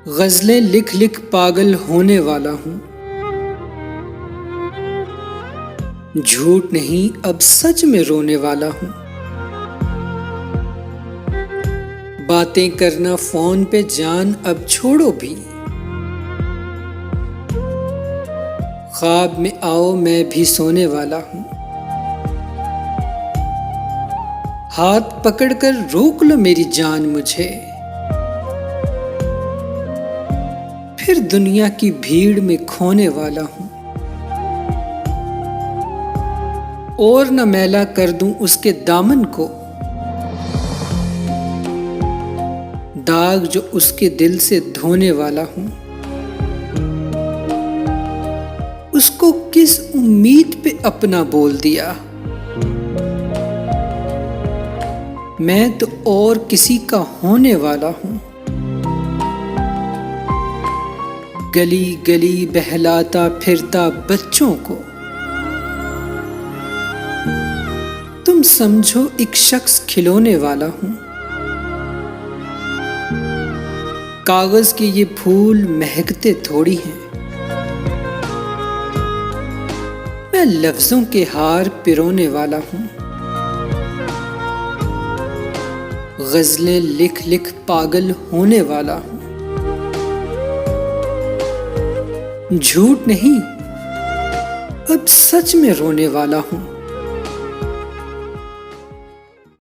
गज़लें लिख लिख पागल होने वाला हूँ। झूठ नहीं अब सच में रोने वाला हूँ। बातें करना फोन पे जान अब छोड़ो भी। ख्वाब में आओ मैं भी सोने वाला हूँ। हाथ पकड़कर रोक लो मेरी जान मुझे। फिर दुनिया की भीड़ में खोने वाला हूँ। और न मैला कर दूं उसके दामन को, दाग जो उसके दिल से धोने वाला हूँ। उसको किस उम्मीद पे अपना बोल दिया, मैं तो और किसी का होने वाला हूँ। गली गली बहलाता फिरता बच्चों को तुम समझो एक शख्स खिलौने वाला हूँ। कागज के ये फूल महकते थोड़ी हैं, मैं लफ्जों के हार पिरोने वाला हूँ। गज़लें लिख लिख पागल होने वाला हूँ। झूठ नहीं अब सच में रोने वाला हूँ।